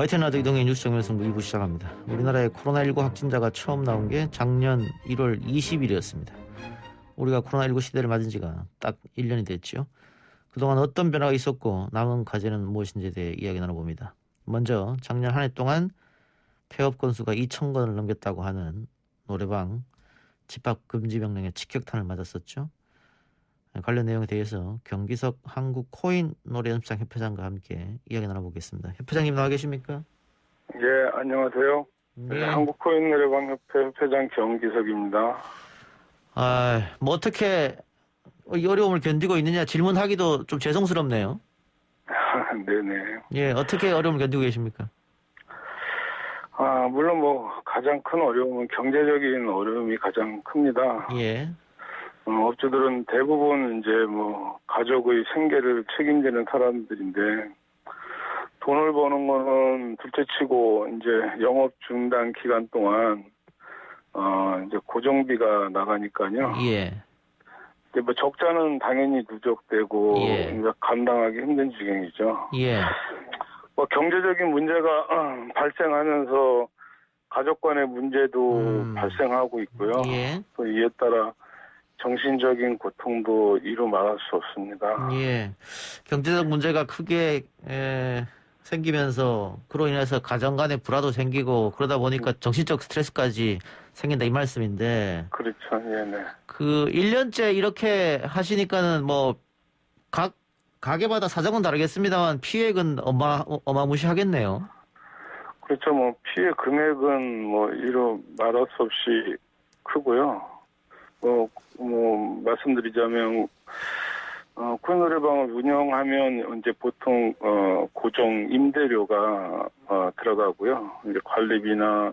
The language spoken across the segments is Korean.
YTN 라디오 이동의 뉴스 정면승부 2부 시작합니다. 우리나라에 코로나19 확진자가 처음 나온 게 작년 1월 20일이었습니다. 우리가 코로나19 시대를 맞은 지가 딱 1년이 됐죠. 그동안 어떤 변화가 있었고 남은 과제는 무엇인지에 대해 이야기 나눠봅니다. 먼저 작년 한 해 동안 폐업 건수가 2,000건을 넘겼다고 하는 노래방 집합 금지 명령에 직격탄을 맞았었죠. 관련 내용에 대해서 경기석 한국코인 노래연습장 협회장과 함께 이야기 나눠보겠습니다. 협회장님 나와 계십니까? 예, 안녕하세요. 예. 한국코인 노래방 협회 협회장 경기석입니다. 뭐 어떻게 이 어려움을 견디고 있느냐 질문하기도 좀 죄송스럽네요. 네네. 예, 어떻게 어려움을 견디고 계십니까? 물론 가장 큰 어려움은 경제적인 어려움이 가장 큽니다. 예. 업주들은 대부분 이제 가족의 생계를 책임지는 사람들인데 돈을 버는 거는 둘째치고 이제 영업 중단 기간 동안 이제 고정비가 나가니까요. 예. 이제 적자는 당연히 누적되고 예. 이제 감당하기 힘든 지경이죠. 예. 경제적인 문제가 발생하면서 가족 간의 문제도 발생하고 있고요. 예. 또 이에 따라 정신적인 고통도 이루 말할 수 없습니다. 예. 경제적 문제가 크게 생기면서 그로 인해서 가정 간의 불화도 생기고 그러다 보니까 정신적 스트레스까지 생긴다 이 말씀인데. 그렇죠. 네네. 그 1년째 이렇게 하시니까는 각 가게마다 사정은 다르겠습니다만 피해액은 어마무시하겠네요. 그렇죠. 피해 금액은 이루 말할 수 없이 크고요. 말씀드리자면 코인 노래방을 운영하면 이제 보통 고정 임대료가 들어가고요. 이제 관리비나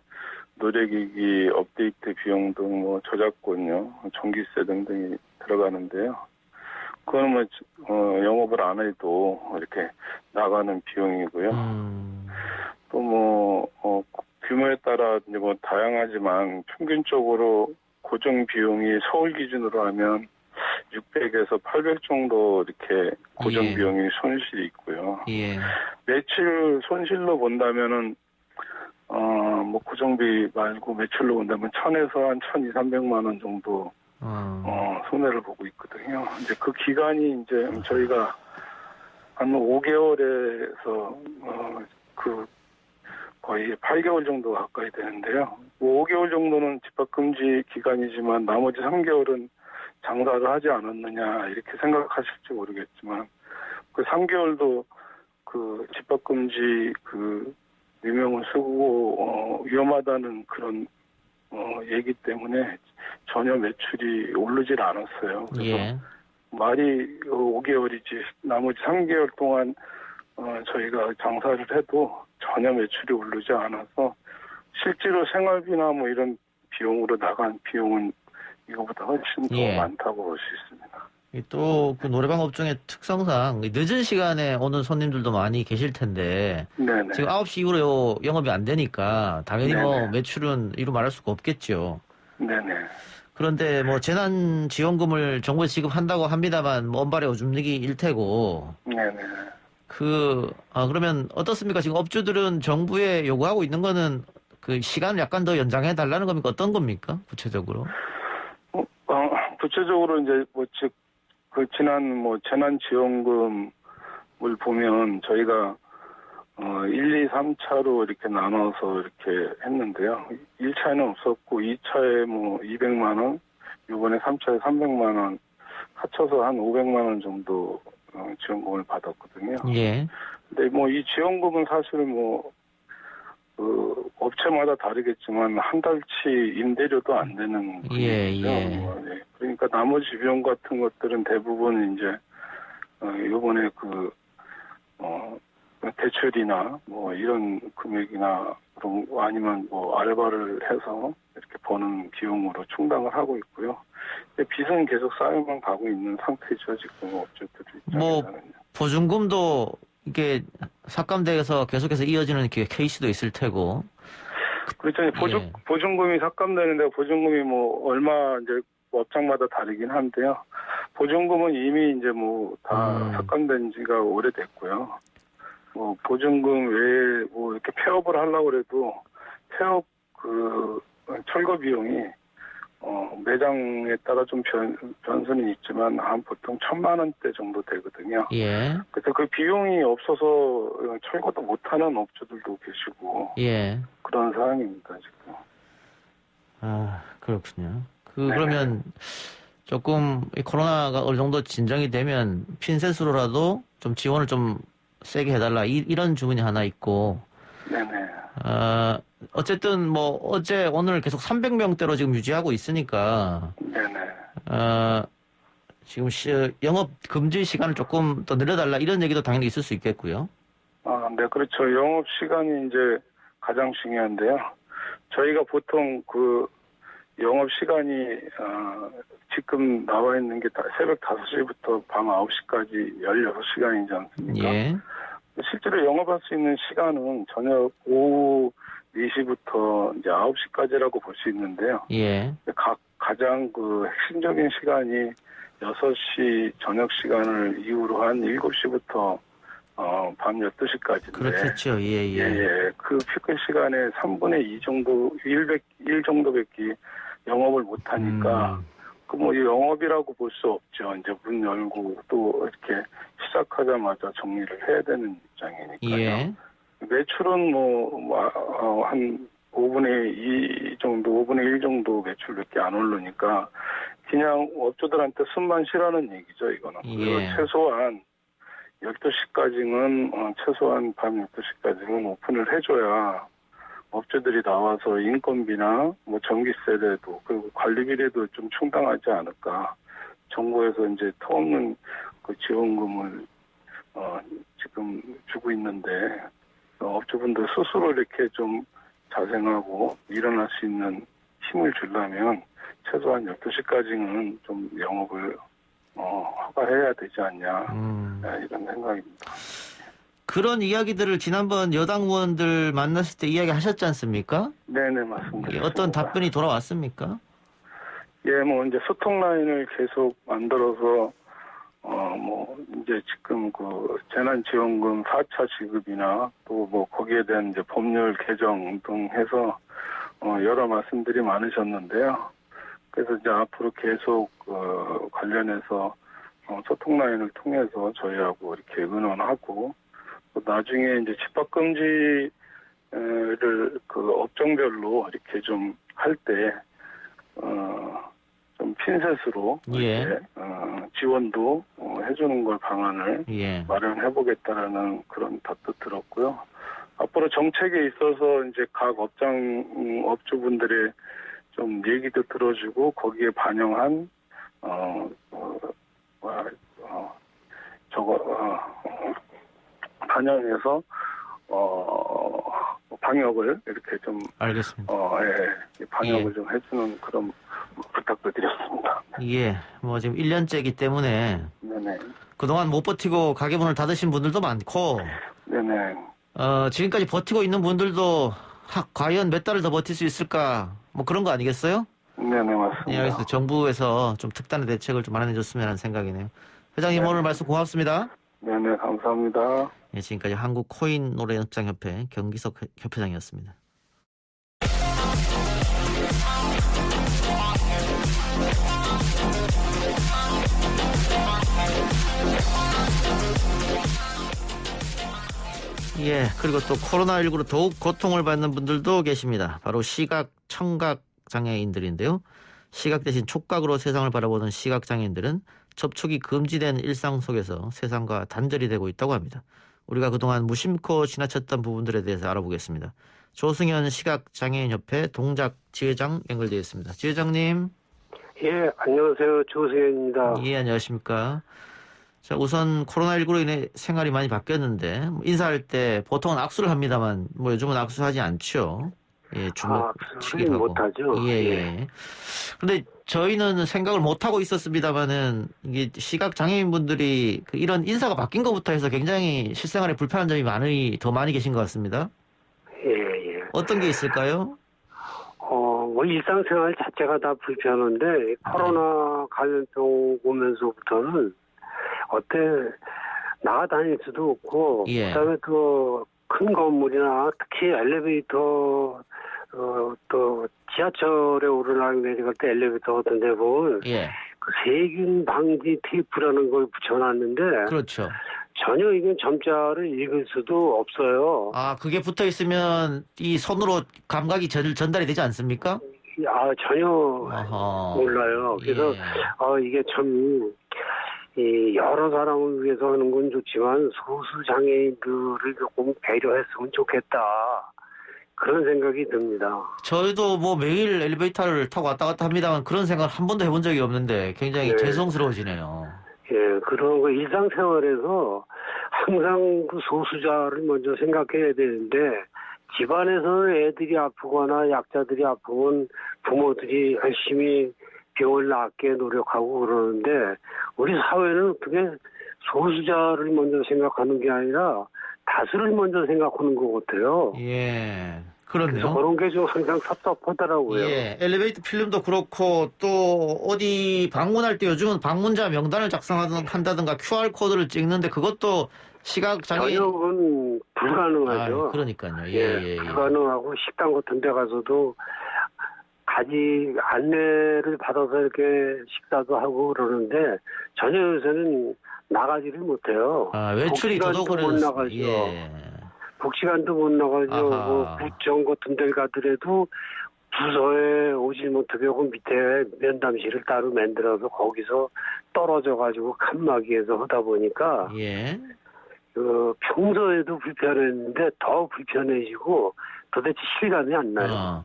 노래기기 업데이트 비용 등 저작권료, 전기세 등등이 들어가는데요. 그거는 영업을 안 해도 이렇게 나가는 비용이고요. 또 규모에 따라 이제 다양하지만 평균적으로 고정 비용이 서울 기준으로 하면 600에서 800 정도 이렇게 고정 예. 비용이 손실이 있고요. 예. 매출 손실로 본다면은 고정비 말고 매출로 본다면 1,000에서 한 1,200~1,300만 원 정도 손해를 보고 있거든요. 이제 그 기간이 이제 저희가 한 5개월에서 거의 8개월 정도 가까이 되는데요. 5개월 정도는 집합금지 기간이지만 나머지 3개월은 장사를 하지 않았느냐 이렇게 생각하실지 모르겠지만 그 3개월도 그 집합금지 그 유명을 쓰고 위험하다는 그런 얘기 때문에 전혀 매출이 오르질 않았어요. 그래서 예. 말이 5개월이지 나머지 3개월 동안 저희가 장사를 해도 전혀 매출이 오르지 않아서 실제로 생활비나 이런 비용으로 나간 비용은 이거보다 훨씬 더 예. 많다고 볼 수 있습니다. 또 그 노래방 업종의 특성상 늦은 시간에 오는 손님들도 많이 계실 텐데 네네. 지금 9시 이후로 영업이 안 되니까 당연히 네네. 매출은 이루 말할 수가 없겠죠. 네네. 그런데 재난지원금을 정부에서 지급한다고 합니다만 원발의 오줌누기일 테고. 네네. 그러면 어떻습니까? 지금 업주들은 정부에 요구하고 있는 거는 그 시간을 약간 더 연장해 달라는 겁니까? 어떤 겁니까? 구체적으로? 구체적으로 이제 그 지난 재난지원금을 보면 저희가 1, 2, 3차로 이렇게 나눠서 이렇게 했는데요. 1차에는 없었고 2차에 200만 원, 이번에 3차에 300만 원 합쳐서 한 500만 원 정도 지원금을 받았거든요. 예. 근데 이 지원금은 사실 업체마다 다르겠지만 한 달치 임대료도 안 되는 예, 금액이죠. 예. 그러니까 나머지 비용 같은 것들은 대부분 이제 이번에 대출이나 이런 금액이나 아니면 알바를 해서 이렇게 버는 비용으로 충당을 하고 있고요. 빚은 계속 쌓여만 가고 있는 상태죠, 지금 업체들 입장에서는. 보증금도 이게 삭감돼서 계속해서 이어지는 케이스도 있을 테고. 그렇죠. 보증금이 삭감되는데 보증금이 얼마 이제 업장마다 다르긴 한데요. 보증금은 이미 이제 다 삭감된 지가 오래됐고요. 뭐 보증금 외에 뭐 이렇게 폐업을 하려고 해도 폐업 그 철거 비용이 매장에 따라 좀 변수는 있지만 한 보통 1,000만 원대 정도 되거든요. 예. 그래서 그 비용이 없어서 철거도 못하는 업주들도 계시고 예. 그런 상황입니다 지금. 아, 그렇군요. 네네. 그러면 조금 이 코로나가 어느 정도 진정이 되면 핀셋으로라도 좀 지원을 좀 세게 해달라 이런 주문이 하나 있고, 네네. 어쨌든 뭐 어제 오늘 계속 300명대로 지금 유지하고 있으니까 네네. 지금 영업 금지 시간을 조금 더 늘려달라 이런 얘기도 당연히 있을 수 있겠고요. 네, 그렇죠. 영업 시간이 이제 가장 중요한데요. 저희가 보통 그 영업 시간이 지금 나와 있는 게 새벽 5시부터 밤 9시까지 16시간이지 않습니까? 예. 실제로 영업할 수 있는 시간은 저녁 오후 4시부터 이제 9시까지라고 볼 수 있는데요. 예. 가장 그 핵심적인 시간이 6시 저녁 시간을 이후로 한 7시부터 밤 12시까지인데. 그렇겠죠. 예, 예. 예. 그 피크 시간에 3분의 2 정도, 1 정도밖에 영업을 못 하니까, 그 뭐 영업이라고 볼 수 없죠. 이제 문 열고 또 이렇게 시작하자마자 정리를 해야 되는 입장이니까요. 예. 매출은 한 5분의 2 정도, 5분의 1 정도 매출밖에 안 오르니까 그냥 업주들한테 숨만 쉬라는 얘기죠, 이거는. 예. 그리고 최소한 12시까지는, 최소한 밤 12시까지는 오픈을 해줘야 업주들이 나와서 인건비나 뭐 전기세라도 그리고 관리비라도 좀 충당하지 않을까. 정부에서 이제 터없는 그 지원금을 지금 주고 있는데 업주분들 스스로 이렇게 좀 자생하고 일어날 수 있는 힘을 주려면 최소한 12시까지는 좀 영업을 허가해야 되지 않냐 이런 생각입니다. 그런 이야기들을 지난번 여당 의원들 만났을 때 이야기하셨지 않습니까? 네네, 맞습니다. 예, 어떤 답변이 돌아왔습니까? 예, 뭐 이제 소통 라인을 계속 만들어서 뭐 이제 지금 그 재난지원금 4차 지급이나 또 뭐 거기에 대한 이제 법률 개정 등 해서 여러 말씀들이 많으셨는데요. 그래서 이제 앞으로 계속 관련해서 소통 라인을 통해서 저희하고 이렇게 의논하고 또 나중에 이제 집합금지를 그 업종별로 이렇게 좀 할 때 좀 핀셋으로 예. 이렇게 지원도 해주는 걸 방안을 예. 마련해보겠다라는 그런 답도 들었고요. 앞으로 정책에 있어서 이제 각 업주분들의 좀 얘기도 들어주고 거기에 반영한 반영해서 방역을 이렇게 좀 알겠습니다. 방역을 예. 좀 해주는 그런 부탁도 드렸습니다. 예, 뭐 지금 1년째이기 때문에 네네. 그동안 못 버티고 가게 문을 닫으신 분들도 많고, 네네. 지금까지 버티고 있는 분들도 과연 몇 달을 더 버틸 수 있을까? 뭐 그런 거 아니겠어요? 네네, 맞습니다. 예, 그래서 정부에서 좀 특단의 대책을 좀 마련해줬으면 하는 생각이네요. 회장님 오늘 말씀 고맙습니다. 네네, 감사합니다. 예, 지금까지 한국 코인 노래연장협회 경기석 협회장이었습니다. 예, 그리고 또 코로나19로 더욱 고통을 받는 분들도 계십니다. 바로 시각, 청각 장애인들인데요. 시각 대신 촉각으로 세상을 바라보는 시각 장애인들은 접촉이 금지된 일상 속에서 세상과 단절이 되고 있다고 합니다. 우리가 그동안 무심코 지나쳤던 부분들에 대해서 알아보겠습니다. 조승현 시각장애인협회 동작 지회장 연결되어 있습니다. 지회장님. 예, 안녕하세요. 조승현입니다. 예, 안녕하십니까. 자, 우선 코로나19로 인해 생활이 많이 바뀌었는데 인사할 때 보통은 악수를 합니다만 뭐 요즘은 악수하지 않죠. 예, 주먹치기 하고. 못하죠. 예, 예. 그런데 저희는 생각을 못 하고 있었습니다만은 이게 시각 장애인분들이 이런 인사가 바뀐 것부터 해서 굉장히 실생활에 불편한 점이 더 많이 계신 것 같습니다. 예. 어떤 게 있을까요? 뭐 일상생활 자체가 다 불편한데 코로나 감염병 오면서부터는 나가다닐 수도 없고, 예. 그다음에 또 큰 건물이나 특히 엘리베이터, 또 지하철에 오르락 내려갈 때 엘리베이터 같은 데 보면 예. 그 세균 방지 테이프라는 걸 붙여놨는데 그렇죠. 전혀 이건 점자를 읽을 수도 없어요. 아, 그게 붙어 있으면 이 손으로 감각이 전달이 되지 않습니까? 전혀 어허. 몰라요. 그래서 예. 이게 참 여러 사람을 위해서 하는 건 좋지만 소수 장애인들을 조금 배려했으면 좋겠다. 그런 생각이 듭니다. 저희도 뭐 매일 엘리베이터를 타고 왔다 갔다 합니다만 그런 생각을 한 번도 해본 적이 없는데 굉장히 네. 죄송스러워지네요. 예, 그런 거 일상생활에서 항상 그 소수자를 먼저 생각해야 되는데 집안에서 애들이 아프거나 약자들이 아프면 부모들이 열심히 병을 낫게 노력하고 그러는데 우리 사회는 어떻게 소수자를 먼저 생각하는 게 아니라 다수를 먼저 생각하는 것 같아요. 예. 그래서 그렇네요. 그런 게 좀 항상 섭섭하더라고요. 예. 엘리베이터 필름도 그렇고 또 어디 방문할 때 요즘은 방문자 명단을 작성한다든가 QR코드를 찍는데 그것도 시각장애인 전혀 그건 불가능하죠. 아, 그러니까요. 예. 불가능하고 식당 같은 데 가서도 안내를 받아서 이렇게 식사도 하고 그러는데 전혀 요새는 나가지를 못해요. 아, 외출이 복지관도 더더욱 못 그래서 나가죠. 예. 복지관도 못 나가죠. 아하. 뭐 구청 같은 데 가더라도 부서에 오지 못하게 하고 밑에 면담실을 따로 만들어서 거기서 떨어져 가지고 칸막이에서 하다 보니까 예. 평소에도 불편했는데 더 불편해지고 도대체 실감이 안 나요.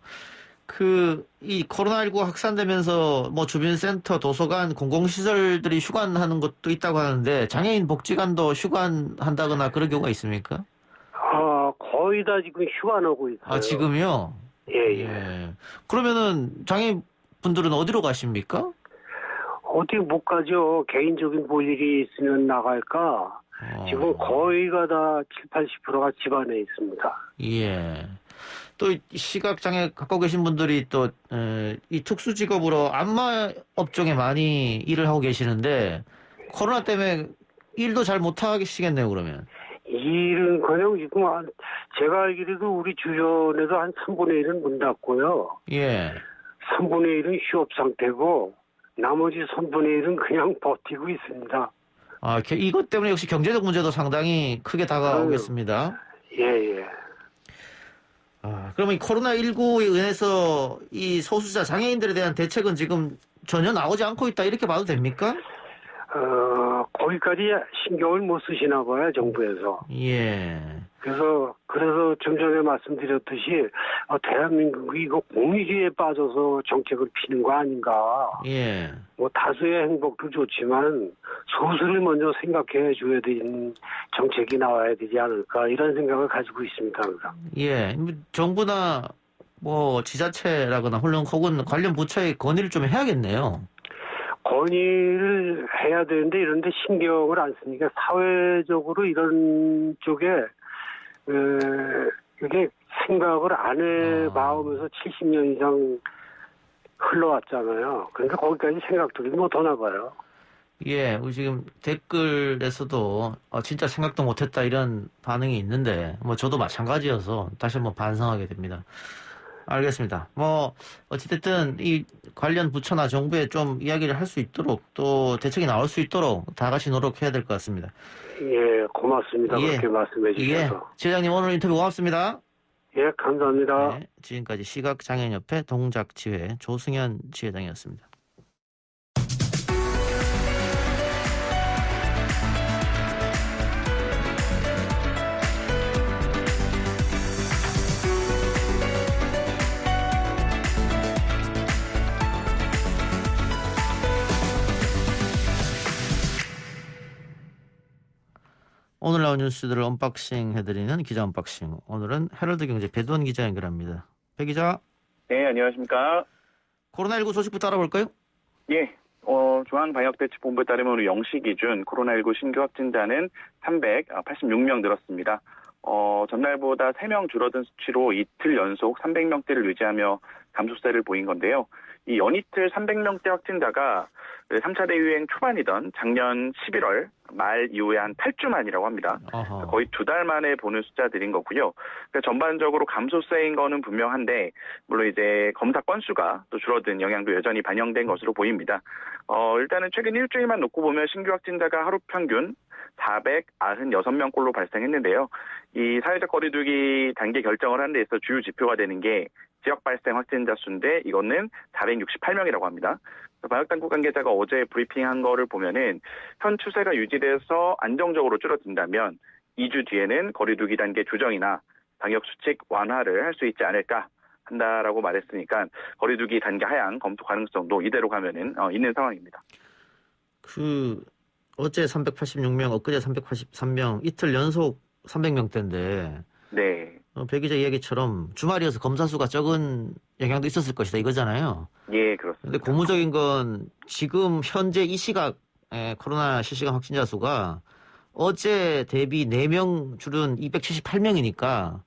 이 코로나19 확산되면서 뭐 주민센터, 도서관, 공공시설들이 휴관하는 것도 있다고 하는데 장애인 복지관도 휴관한다거나 그런 경우가 있습니까? 거의 다 지금 휴관하고 있어요. 아, 지금요? 예. 그러면은 장애인 분들은 어디로 가십니까? 어디 못 가죠. 개인적인 볼 일이 있으면 나갈까. 지금 거의가 다 7, 80%가 집안에 있습니다. 예. 또 시각장애 갖고 계신 분들이 또 이 특수직업으로 안마 업종에 많이 일을 하고 계시는데 코로나 때문에 일도 잘 못하시겠네요, 그러면. 일은 그냥 지금 제가 알기로도 우리 주변에도 한 3분의 1은 문 닫고요. 예. 3분의 1은 휴업 상태고 나머지 3분의 1은 그냥 버티고 있습니다. 아, 이것 때문에 역시 경제적 문제도 상당히 크게 다가오겠습니다. 예. 그러면 이 코로나19에 의해서 이 소수자 장애인들에 대한 대책은 지금 전혀 나오지 않고 있다 이렇게 봐도 됩니까? 거기까지 신경을 못 쓰시나 봐요, 정부에서. 예. 그래서 좀 전에 말씀드렸듯이 대한민국이 이거 공익에 빠져서 정책을 피는 거 아닌가. 예. 뭐 다수의 행복도 좋지만 소수를 먼저 생각해 줘야 되는 정책이 나와야 되지 않을까 이런 생각을 가지고 있습니다, 항상. 예. 정부나 뭐 지자체라거나 혹은 관련 부처의 건의를 좀 해야겠네요. 건의를 해야 되는데 이런데 신경을 안 쓰니까 사회적으로 이런 쪽에 이게 생각을 안 해봐오면서 70년 이상 흘러왔잖아요. 그러니까 거기까지 생각들이 못 하나 봐요. 예, 우리 지금 댓글에서도 진짜 생각도 못했다 이런 반응이 있는데 뭐 저도 마찬가지여서 다시 한번 반성하게 됩니다. 알겠습니다. 뭐 어찌됐든 이 관련 부처나 정부에 좀 이야기를 할 수 있도록 또 대책이 나올 수 있도록 다 같이 노력해야 될 것 같습니다. 예, 고맙습니다. 예. 그렇게 말씀해 주셔서. 예, 지회장님 오늘 인터뷰 고맙습니다. 예, 감사합니다. 네, 지금까지 시각장애인협회 동작지회 조승현 지회장이었습니다. 오늘 나온 뉴스들을 언박싱 해드리는 기자 언박싱. 오늘은 헤럴드 경제 배두원 기자 연결합니다. 배 기자. 네, 안녕하십니까. 코로나19 소식부터 알아볼까요? 예, 중앙방역대책본부에 따르면 오늘 0시 기준 코로나19 신규 확진자는 386명 늘었습니다. 전날보다 3명 줄어든 수치로 이틀 연속 300명대를 유지하며 감소세를 보인 건데요. 이 연이틀 300명대 확진자가 3차 대유행 초반이던 작년 11월 말 이후에 한 8주 만이라고 합니다. 어허. 거의 2달 만에 보는 숫자들인 거고요. 그러니까 전반적으로 감소세인 거는 분명한데 물론 이제 검사 건수가 또 줄어든 영향도 여전히 반영된 것으로 보입니다. 일단은 최근 일주일만 놓고 보면 신규 확진자가 하루 평균 496명꼴로 발생했는데요. 이 사회적 거리두기 단계 결정을 하는 데 있어 주요 지표가 되는 게 지역 발생 확진자 수인데 이거는 468명이라고 합니다. 방역당국 관계자가 어제 브리핑한 거를 보면은 현 추세가 유지돼서 안정적으로 줄어든다면 2주 뒤에는 거리두기 단계 조정이나 방역수칙 완화를 할 수 있지 않을까 한다라고 말했으니까 거리두기 단계 하향 검토 가능성도 이대로 가면은 있는 상황입니다. 어제 386명, 엊그제 383명, 이틀 연속 300명대인데 네. 배 기자 이야기처럼 주말이어서 검사 수가 적은 영향도 있었을 것이다 이거잖아요. 예, 그렇습니다. 근데 고무적인 건 지금 현재 이 시각 코로나 실시간 확진자 수가 어제 대비 4명 줄은 278명이니까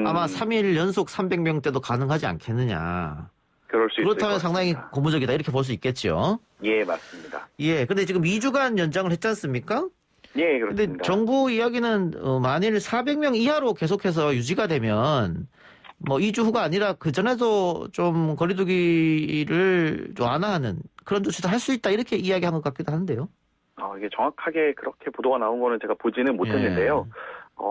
아마 3일 연속 300명대도 가능하지 않겠느냐. 그럴 수 있을 것 그렇다면 상당히 같습니다. 고무적이다 이렇게 볼 수 있겠죠. 예, 맞습니다. 예, 근데 지금 2주간 연장을 했지 않습니까? 예, 근데 그렇습니다. 정부 이야기는 만일 400명 이하로 계속해서 유지가 되면 뭐 2주 후가 아니라 그전에도 좀 거리두기를 좀 완화하는 그런 조치도 할 수 있다 이렇게 이야기한 것 같기도 한데요. 이게 정확하게 그렇게 보도가 나온 거는 제가 보지는 못했는데요.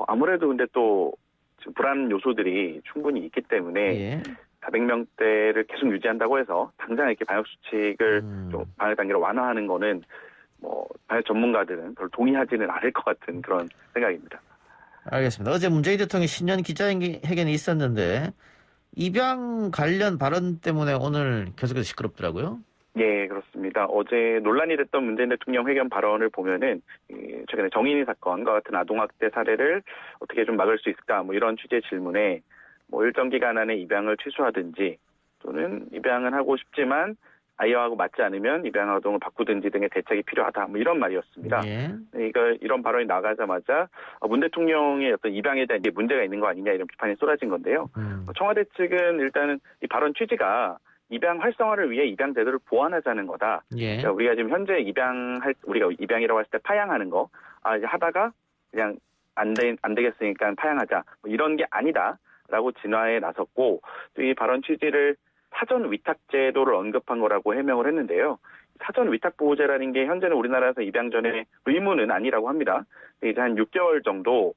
아무래도 근데 또 지금 불안 요소들이 충분히 있기 때문에 예. 400명대를 계속 유지한다고 해서 당장 이렇게 방역 수칙을 좀 방역 단계로 완화하는 거는 뭐 방역 전문가들은 별로 동의하지는 않을 것 같은 그런 생각입니다. 알겠습니다. 어제 문재인 대통령이 신년 기자회견이 있었는데 입양 관련 발언 때문에 오늘 계속해서 시끄럽더라고요. 예, 그렇습니다. 어제 논란이 됐던 문재인 대통령 회견 발언을 보면은 최근에 정인이 사건과 같은 아동학대 사례를 어떻게 좀 막을 수 있을까 뭐 이런 취지의 질문에 뭐 일정 기간 안에 입양을 취소하든지 또는 입양은 하고 싶지만 아이와하고 맞지 않으면 입양 아동을 바꾸든지 등의 대책이 필요하다. 뭐 이런 말이었습니다. 예. 이런 발언이 나가자마자 문 대통령의 어떤 입양에 대한 문제가 있는 거 아니냐 이런 비판이 쏟아진 건데요. 청와대 측은 일단은 이 발언 취지가 입양 활성화를 위해 입양 제도를 보완하자는 거다. 예. 그러니까 우리가 지금 현재 우리가 입양이라고 했을 때 파양하는 거, 이제 하다가 그냥 안 되겠으니까 파양하자. 뭐 이런 게 아니다라고 진화에 나섰고, 또 이 발언 취지를 사전 위탁 제도를 언급한 거라고 해명을 했는데요. 사전 위탁 보호제라는 게 현재는 우리나라에서 입양 전에 의무는 아니라고 합니다. 이제 한 6개월 정도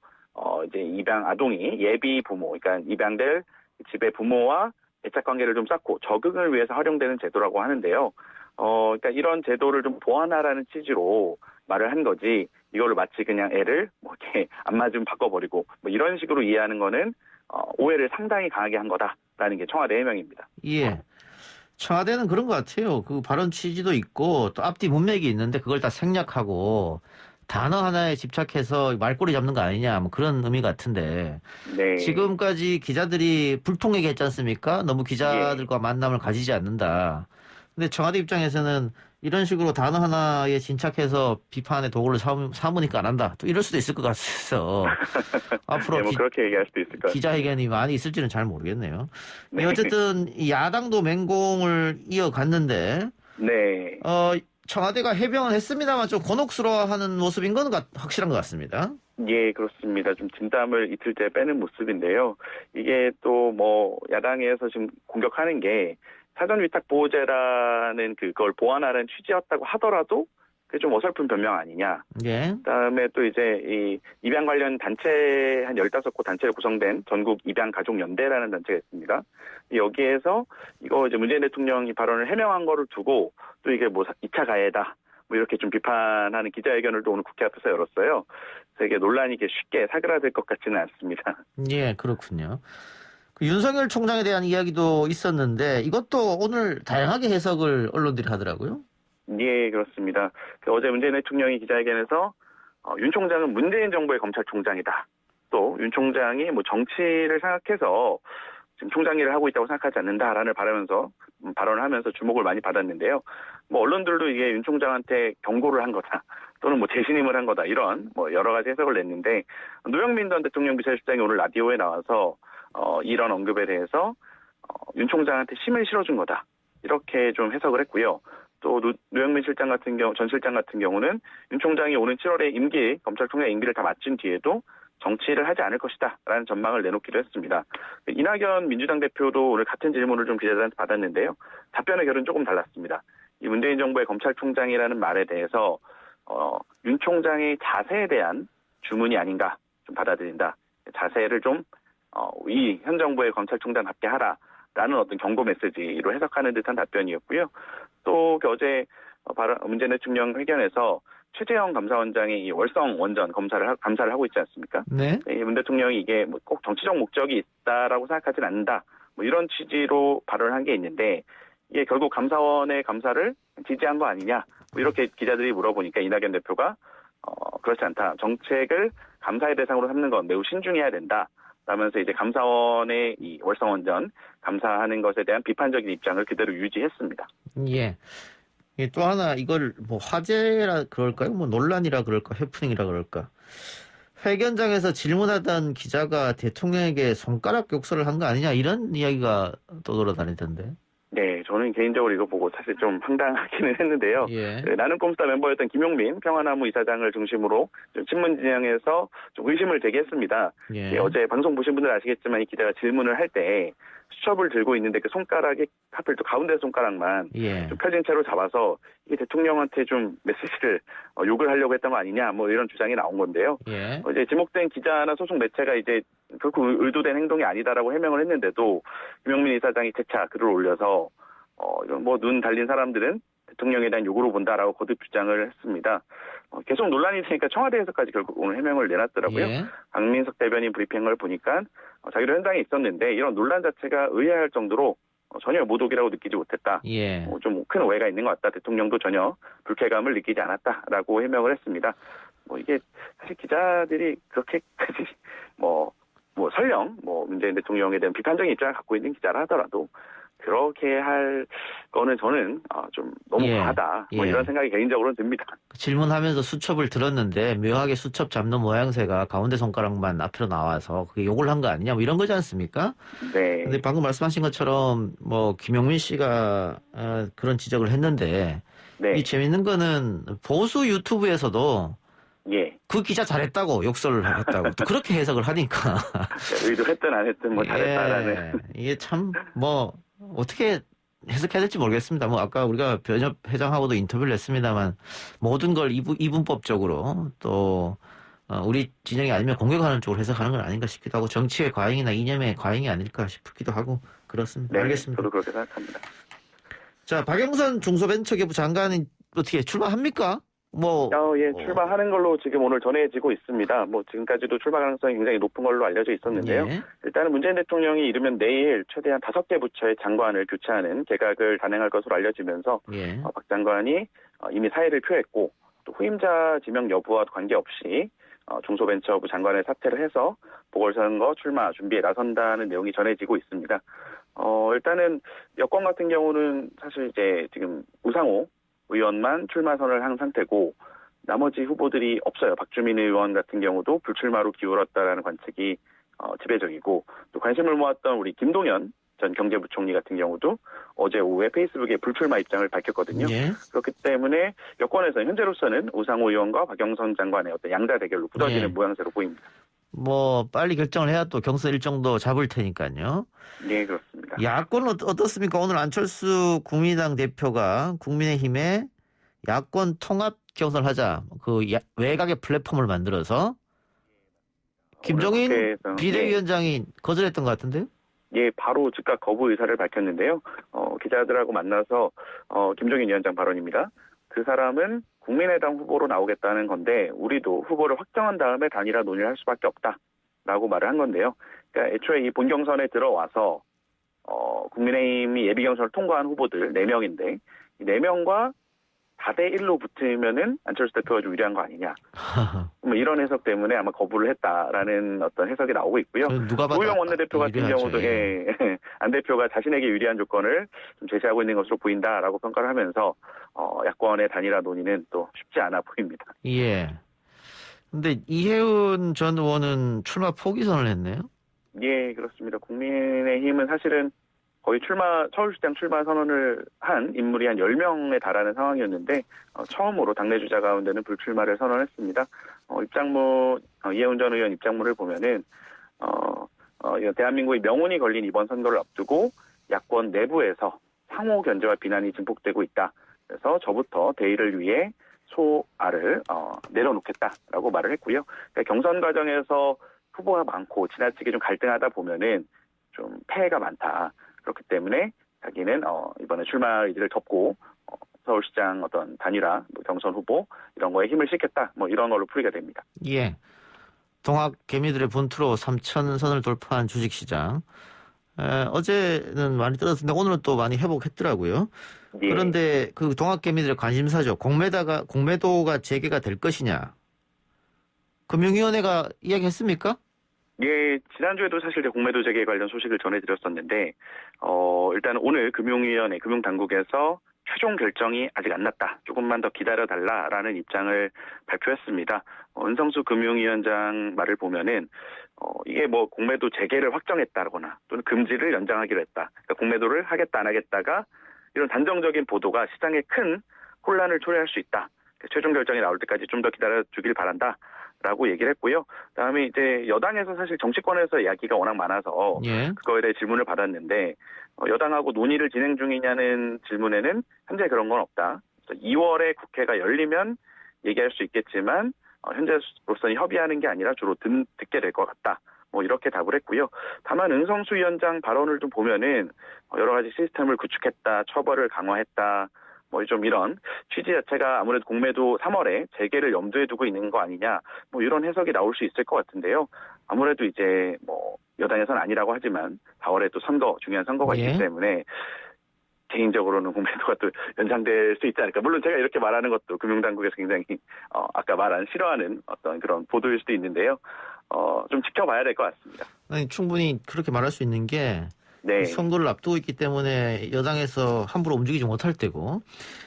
이제 입양 아동이 예비 부모, 그러니까 입양될 집의 부모와 애착 관계를 좀 쌓고 적응을 위해서 활용되는 제도라고 하는데요. 그러니까 이런 제도를 좀 보완하라는 취지로 말을 한 거지, 이거를 마치 그냥 애를 뭐 이렇게 안 맞으면 바꿔버리고 뭐 이런 식으로 이해하는 거는 오해를 상당히 강하게 한 거다라는 게 청와대 해명입니다. 예. 청와대는 그런 것 같아요. 그 발언 취지도 있고 또 앞뒤 문맥이 있는데 그걸 다 생략하고 단어 하나에 집착해서 말꼬리 잡는 거 아니냐 뭐 그런 의미 같은데 네. 지금까지 기자들이 불통하게 했지 않습니까? 너무 기자들과 만남을 가지지 않는다. 근데 청와대 입장에서는 이런 식으로 단어 하나에 진착해서 비판의 도구를 삼으니까 안 한다. 또 이럴 수도 있을 것 같아서 앞으로 네, 뭐 그렇게 얘기할 수도 있을 것 같습니다. 기자회견이 많이 있을지는 잘 모르겠네요. 네. 어쨌든 야당도 맹공을 이어갔는데 네. 청와대가 해명은 했습니다만 좀 곤혹스러워하는 모습인 건 확실한 것 같습니다. 예, 그렇습니다. 좀 진담을 이틀째 빼는 모습인데요. 이게 또 뭐 야당에서 지금 공격하는 게 사전 위탁 보호제라는 그걸 보완하는 취지였다고 하더라도 그게 좀 어설픈 변명 아니냐. 예. 그다음에 또 이제 이 입양 관련 단체 한 15곳 단체로 구성된 전국 입양 가족 연대라는 단체가 있습니다. 여기에서 이거 이제 문재인 대통령이 발언을 해명한 거를 두고 또 이게 뭐 2차 가해다. 뭐 이렇게 좀 비판하는 기자회견을 또 오늘 국회 앞에서 열었어요. 그래서 이게 논란이 이게 쉽게 사그라들 것 같지는 않습니다. 예, 그렇군요. 그 윤석열 총장에 대한 이야기도 있었는데 이것도 오늘 다양하게 해석을 언론들이 하더라고요. 예, 그렇습니다. 어제 문재인 대통령이 기자회견에서 윤 총장은 문재인 정부의 검찰총장이다. 또 윤 총장이 뭐 정치를 생각해서 지금 총장 일을 하고 있다고 생각하지 않는다라는 발언을 하면서 주목을 많이 받았는데요. 뭐 언론들도 이게 윤 총장한테 경고를 한 거다. 또는 뭐 재신임을 한 거다. 이런 뭐 여러 가지 해석을 냈는데 노영민 전 대통령 비서실장이 오늘 라디오에 나와서 이런 언급에 대해서 윤 총장한테 힘을 실어준 거다. 이렇게 좀 해석을 했고요. 또 노영민 실장 같은 전 실장 같은 경우는 윤 총장이 오는 7월에 검찰총장 임기를 다 마친 뒤에도 정치를 하지 않을 것이다라는 전망을 내놓기도 했습니다. 이낙연 민주당 대표도 오늘 같은 질문을 좀 기자들한테 받았는데요. 답변의 결은 조금 달랐습니다. 이 문재인 정부의 검찰총장이라는 말에 대해서 윤 총장의 자세에 대한 주문이 아닌가 좀 받아들인다. 자세를 좀 이 현 정부의 검찰총장답게 하라라는 어떤 경고 메시지로 해석하는 듯한 답변이었고요. 또 어제 문재인 대통령 회견에서 최재형 감사원장이 이 월성 원전 감사를 하고 있지 않습니까? 네. 문 대통령이 이게 꼭 정치적 목적이 있다라고 생각하진 않는다. 이런 취지로 발언한 게 있는데 이게 결국 감사원의 감사를 지지한 거 아니냐? 이렇게 기자들이 물어보니까 이낙연 대표가 그렇지 않다. 정책을 감사의 대상으로 삼는 건 매우 신중해야 된다. 라면서 이제 감사원의 이 월성 원전 감사하는 것에 대한 비판적인 입장을 그대로 유지했습니다. 예. 또 하나 이걸 뭐 화제라 그럴까요? 뭐 논란이라 그럴까? 해프닝이라 그럴까? 회견장에서 질문하던 기자가 대통령에게 손가락 욕설을 한 거 아니냐 이런 이야기가 떠돌아다니던데. 네, 저는 개인적으로 이거 보고 사실 좀 황당하기는 했는데요. 예. 나는 꼼수다 멤버였던 김용민 평화나무 이사장을 중심으로 좀 친문 진영에서 좀 의심을 제기했습니다. 예. 어제 방송 보신 분들 아시겠지만 이 기자가 질문을 할 때 수첩을 들고 있는데 그 손가락이 하필 또 가운데 손가락만 예. 좀 펴진 채로 잡아서 이게 대통령한테 좀 메시지를 욕을 하려고 했던 거 아니냐 뭐 이런 주장이 나온 건데요. 예. 이제 지목된 기자나 소속 매체가 이제 결코 의도된 행동이 아니다라고 해명을 했는데도 김용민 이사장이 재차 글을 올려서 이런 뭐 눈 달린 사람들은 대통령에 대한 욕으로 본다라고 거듭 주장을 했습니다. 계속 논란이 되니까 청와대에서까지 결국 오늘 해명을 내놨더라고요. 예. 강민석 대변인 브리핑을 보니까 자기도 현장에 있었는데 이런 논란 자체가 의아할 정도로 전혀 모독이라고 느끼지 못했다. 예. 좀 큰 오해가 있는 것 같다. 대통령도 전혀 불쾌감을 느끼지 않았다라고 해명을 했습니다. 이게 사실 기자들이 그렇게까지 설령 문재인 대통령에 대한 비판적인 입장을 갖고 있는 기자라 하더라도 그렇게 할 거는 저는 좀 너무 예. 과하다. 예. 이런 생각이 개인적으로는 듭니다. 질문하면서 수첩을 들었는데 묘하게 수첩 잡는 모양새가 가운데 손가락만 앞으로 나와서 그게 욕을 한 거 아니냐 뭐 이런 거지 않습니까? 네. 근데 방금 말씀하신 것처럼 뭐 김용민 씨가 그런 지적을 했는데 네. 이 재밌는 거는 보수 유튜브에서도 예. 그 기자 잘했다고 욕설을 했다고 또 그렇게 해석을 하니까 의도했든 안 했든 잘했다라는. 이게 참 어떻게 해석해야 될지 모르겠습니다. 아까 우리가 변협 회장하고도 인터뷰를 했습니다만 모든 걸 이분법적으로 또 우리 진영이 아니면 공격하는 쪽으로 해석하는 건 아닌가 싶기도 하고 정치의 과잉이나 이념의 과잉이 아닐까 싶기도 하고 그렇습니다. 네, 알겠습니다. 저도 그렇게 생각합니다. 자, 박영선 중소벤처기부 장관이 어떻게 출마합니까? 예, 출마하는 걸로 지금 오늘 전해지고 있습니다. 지금까지도 출마 가능성이 굉장히 높은 걸로 알려져 있었는데요. 예. 일단은 문재인 대통령이 이르면 내일 최대한 5개 부처의 장관을 교체하는 개각을 단행할 것으로 알려지면서 예. 박 장관이 이미 사의를 표했고 또 후임자 지명 여부와 관계없이 중소벤처부 장관을 사퇴를 해서 보궐선거 출마 준비에 나선다는 내용이 전해지고 있습니다. 일단은 여권 같은 경우는 사실 이제 지금 우상호 의원만 출마선을 한 상태고 나머지 후보들이 없어요. 박주민 의원 같은 경우도 불출마로 기울었다라는 관측이 지배적이고 또 관심을 모았던 우리 김동연 전 경제부총리 같은 경우도 어제 오후에 페이스북에 불출마 입장을 밝혔거든요. 예. 그렇기 때문에 여권에서 현재로서는 우상호 의원과 박영선 장관의 어떤 양자 대결로 굳어지는 예. 모양새로 보입니다. 빨리 결정을 해야 또 경선 일정도 잡을 테니까요. 네, 그렇습니다. 야권은 어떻습니까? 오늘 안철수 국민의당 대표가 국민의힘에 야권 통합 경선을 하자. 외곽의 플랫폼을 만들어서 김종인 국회에서, 비대위원장이 거절했던 것 같은데요? 예, 바로 즉각 거부 의사를 밝혔는데요. 기자들하고 만나서 김종인 위원장 발언입니다. 그 사람은 국민의당 후보로 나오겠다는 건데 우리도 후보를 확정한 다음에 단일화 논의를 할 수밖에 없다라고 말을 한 건데요. 그러니까 애초에 이 본경선에 들어와서 국민의힘이 예비경선을 통과한 후보들 4명인데 이 4명과 4대1로 붙으면은 안철수 대표가 좀 유리한 거 아니냐. 이런 해석 때문에 아마 거부를 했다라는 어떤 해석이 나오고 있고요. 누가 봐도 노영 원내대표 같은 유리하죠. 경우도 안 대표가 자신에게 유리한 조건을 좀 제시하고 있는 것으로 보인다라고 평가를 하면서 야권의 단일화 논의는 또 쉽지 않아 보입니다. 예. 근데 이혜훈 전 의원은 출마 포기 선언을 했네요. 예, 그렇습니다. 국민의힘은 사실은 거의 서울시장 출마 선언을 한 인물이 한 10명에 달하는 상황이었는데 처음으로 당내 주자 가운데는 불출마를 선언했습니다. 입장문 이해운 전 의원 입장문을 보면은 대한민국의 명운이 걸린 이번 선거를 앞두고 야권 내부에서 상호 견제와 비난이 증폭되고 있다. 그래서 저부터 대의를 위해 소아를 내려놓겠다라고 말을 했고요. 그러니까 경선 과정에서 후보가 많고 지나치게 좀 갈등하다 보면은 좀 폐해가 많다. 그렇기 때문에 자기는 이번에 출마 의지를 접고 서울시장 어떤 단일화, 경선 후보 이런 거에 힘을 싣겠다. 이런 걸로 풀이가 됩니다. 예. 동학 개미들의 본투로 3,000선을 돌파한 주식시장. 어제는 많이 떨어졌는데 오늘은 또 많이 회복했더라고요. 예. 그런데 그 동학 개미들의 관심사죠. 공매도가 재개가 될 것이냐. 금융위원회가 이야기했습니까? 예, 지난주에도 사실 공매도 재개 관련 소식을 전해드렸었는데, 일단 오늘 금융위원회, 금융당국에서 최종 결정이 아직 안 났다. 조금만 더 기다려달라라는 입장을 발표했습니다. 은성수 금융위원장 말을 보면은, 이게 공매도 재개를 확정했다거나 또는 금지를 연장하기로 했다. 그러니까 공매도를 하겠다 안 하겠다가 이런 단정적인 보도가 시장에 큰 혼란을 초래할 수 있다. 최종 결정이 나올 때까지 좀 더 기다려주길 바란다. 라고 얘기를 했고요. 그다음에 이제 여당에서 사실 정치권에서 이야기가 워낙 많아서 예. 그거에 대해 질문을 받았는데 여당하고 논의를 진행 중이냐는 질문에는 현재 그런 건 없다. 2월에 국회가 열리면 얘기할 수 있겠지만 현재로서는 협의하는 게 아니라 주로 듣게 될 것 같다. 이렇게 답을 했고요. 다만 은성수 위원장 발언을 좀 보면은 여러 가지 시스템을 구축했다, 처벌을 강화했다. 좀 이런 취지 자체가 아무래도 공매도 3월에 재개를 염두에 두고 있는 거 아니냐, 이런 해석이 나올 수 있을 것 같은데요. 아무래도 이제 여당에서는 아니라고 하지만 4월에 또 중요한 선거가 예. 있기 때문에 개인적으로는 공매도가 또 연장될 수 있지 않을까. 물론 제가 이렇게 말하는 것도 금융당국에서 굉장히 아까 말한 싫어하는 어떤 그런 보도일 수도 있는데요. 좀 지켜봐야 될 것 같습니다. 아니, 충분히 그렇게 말할 수 있는 게 네. 선거를 앞두고 있기 때문에 여당에서 함부로 움직이지 못할 때고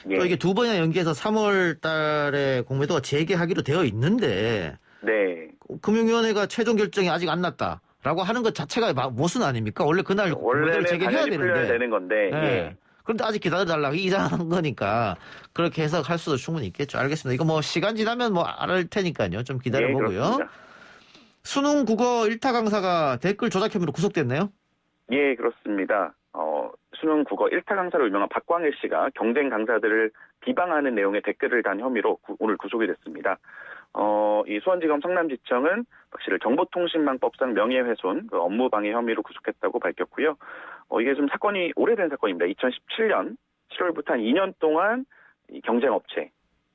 예. 또 이게 2번이나 연기해서 3월 달에 공매도가 재개하기로 되어 있는데 네. 금융위원회가 최종 결정이 아직 안 났다라고 하는 것 자체가 모순 아닙니까? 원래 그날 공매도를 원래는 재개해야 당연히 풀려야 되는데. 되는 건데. 예. 예. 그런데 아직 기다려달라고 이상한 거니까 그렇게 해석할 수도 충분히 있겠죠. 알겠습니다. 이거 시간 지나면 알을 테니까요. 좀 기다려보고요. 그렇습니다. 수능 국어 1타 강사가 댓글 조작 혐의로 구속됐네요. 예, 그렇습니다. 수능 국어 1타 강사로 유명한 박광일 씨가 경쟁 강사들을 비방하는 내용의 댓글을 단 혐의로 오늘 구속이 됐습니다. 이 수원지검 성남지청은 박 씨를 정보통신망법상 명예훼손, 업무방해 혐의로 구속했다고 밝혔고요. 이게 좀 사건이 오래된 사건입니다. 2017년 7월부터 한 2년 동안 이 경쟁업체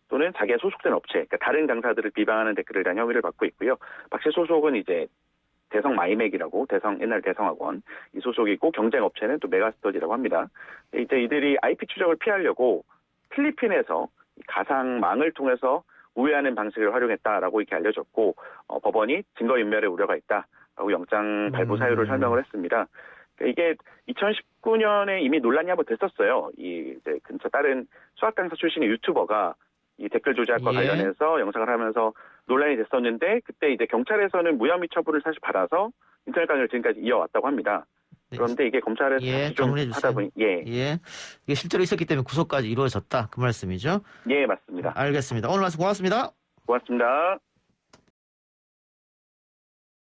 또는 자기가 소속된 업체, 그러니까 다른 강사들을 비방하는 댓글을 단 혐의를 받고 있고요. 박 씨 소속은 이제 대성 마이맥이라고 옛날 대성학원 이 소속이고 경쟁업체는 또 메가스터디라고 합니다. 이제 이들이 IP 추적을 피하려고 필리핀에서 가상망을 통해서 우회하는 방식을 활용했다라고 이렇게 알려졌고 법원이 증거인멸의 우려가 있다라고 영장 발부 사유를 설명을 했습니다. 이게 2019년에 이미 논란이 한번 됐었어요. 이제 근처 다른 수학 강사 출신의 유튜버가 이 댓글 조작과 예. 관련해서 영상을 하면서 논란이 됐었는데 그때 이제 경찰에서는 무혐의 처분을 사실 받아서 인터넷 강의를 지금까지 이어왔다고 합니다. 그런데 이게 검찰에서 좀 정리해 주세요. 하다 보니 예, 이게 실제로 있었기 때문에 구속까지 이루어졌다 그 말씀이죠? 예 맞습니다. 알겠습니다. 오늘 말씀 고맙습니다. 고맙습니다.